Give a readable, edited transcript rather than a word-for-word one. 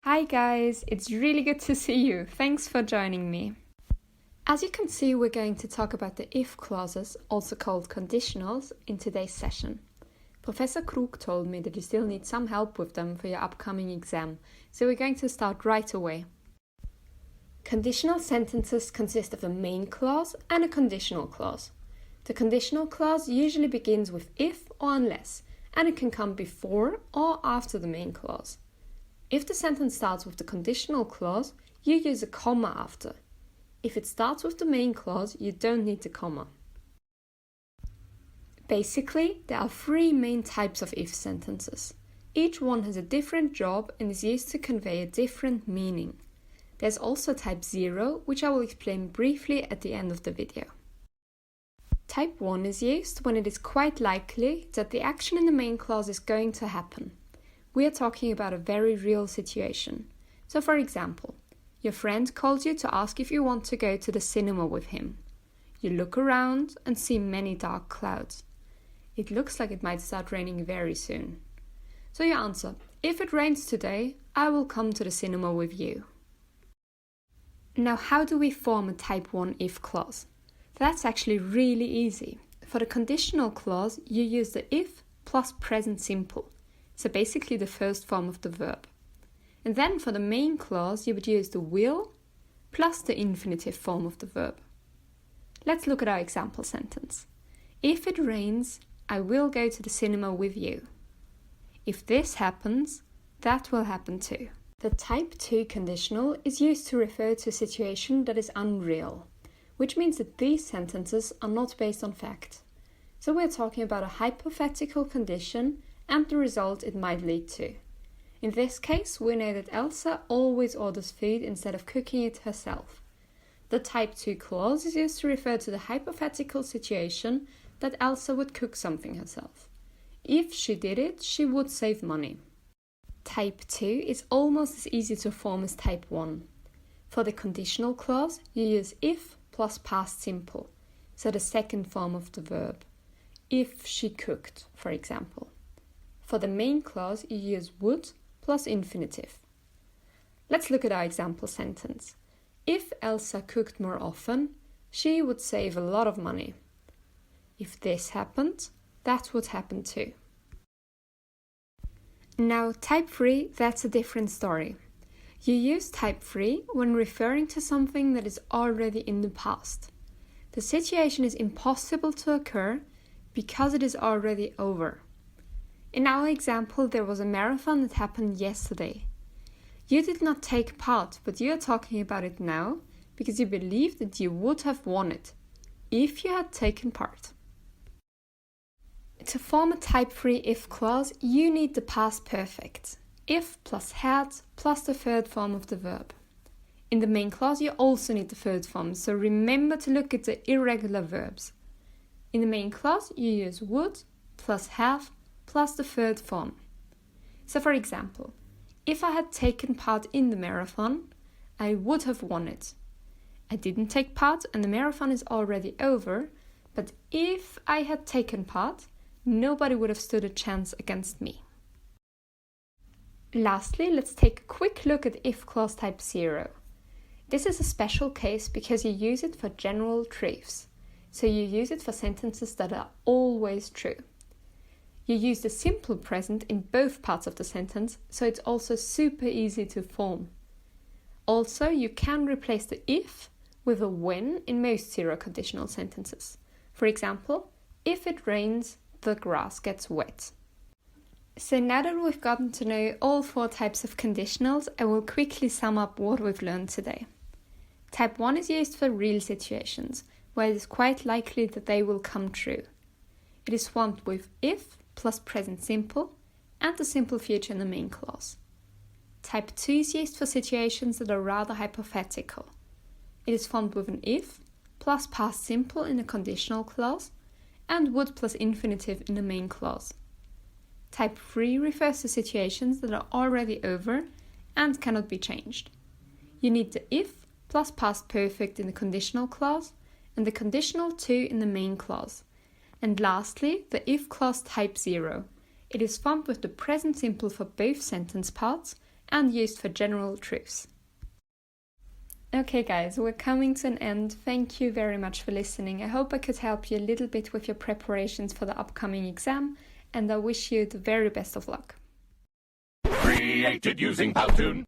Hi guys, it's really good to see you. Thanks for joining me. As you can see, we're going to talk about the if clauses, also called conditionals, in today's session. Professor Krug told me that you still need some help with them for your upcoming exam, so we're going to start right away. Conditional sentences consist of a main clause and a conditional clause. The conditional clause usually begins with if or unless, and it can come before or after the main clause. If the sentence starts with the conditional clause, you use a comma after. If it starts with the main clause, you don't need the comma. Basically, there are three main types of if sentences. Each one has a different job and is used to convey a different meaning. There's also type 0, which I will explain briefly at the end of the video. Type 1 is used when it is quite likely that the action in the main clause is going to happen. We are talking about a very real situation. So for example, your friend calls you to ask if you want to go to the cinema with him. You look around and see many dark clouds. It looks like it might start raining very soon. So you answer, if it rains today, I will come to the cinema with you. Now how do we form a type 1 if clause? That's actually really easy. For the conditional clause, you use the if plus present simple. So basically the first form of the verb. And then for the main clause, you would use the will plus the infinitive form of the verb. Let's look at our example sentence. If it rains, I will go to the cinema with you. If this happens, that will happen too. The type 2 conditional is used to refer to a situation that is unreal, which means that these sentences are not based on fact. So we're talking about a hypothetical condition and the result it might lead to. In this case, we know that Elsa always orders food instead of cooking it herself. The type 2 clause is used to refer to the hypothetical situation that Elsa would cook something herself. If she did it, she would save money. Type 2 is almost as easy to form as type 1. For the conditional clause, you use if plus past simple, so the second form of the verb. If she cooked, for example. For the main clause, you use would plus infinitive. Let's look at our example sentence. If Elsa cooked more often, she would save a lot of money. If this happened, that would happen too. Now, type 3, that's a different story. You use type 3 when referring to something that is already in the past. The situation is impossible to occur because it is already over. In our example, there was a marathon that happened yesterday. You did not take part, but you are talking about it now because you believe that you would have won it if you had taken part. To form a type 3 if clause, you need the past perfect. If plus had plus the third form of the verb. In the main clause, you also need the third form, so remember to look at the irregular verbs. In the main clause, you use would plus have plus the third form. So for example, if I had taken part in the marathon, I would have won it. I didn't take part and the marathon is already over, but if I had taken part, nobody would have stood a chance against me. Lastly, let's take a quick look at if clause type 0. This is a special case because you use it for general truths. So you use it for sentences that are always true. You use the simple present in both parts of the sentence, so it's also super easy to form. Also, you can replace the if with a when in most zero conditional sentences. For example, if it rains, the grass gets wet. So now that we've gotten to know all four types of conditionals, I will quickly sum up what we've learned today. Type 1 is used for real situations, where it is quite likely that they will come true. It is formed with if plus present simple and the simple future in the main clause. Type 2 is used for situations that are rather hypothetical. It is formed with an if plus past simple in the conditional clause and would plus infinitive in the main clause. Type 3 refers to situations that are already over and cannot be changed. You need the if plus past perfect in the conditional clause and the conditional 2 in the main clause. And lastly, the if clause type 0. It is formed with the present simple for both sentence parts and used for general truths. Okay guys, we're coming to an end. Thank you very much for listening. I hope I could help you a little bit with your preparations for the upcoming exam, and I wish you the very best of luck. Created using Powtoon.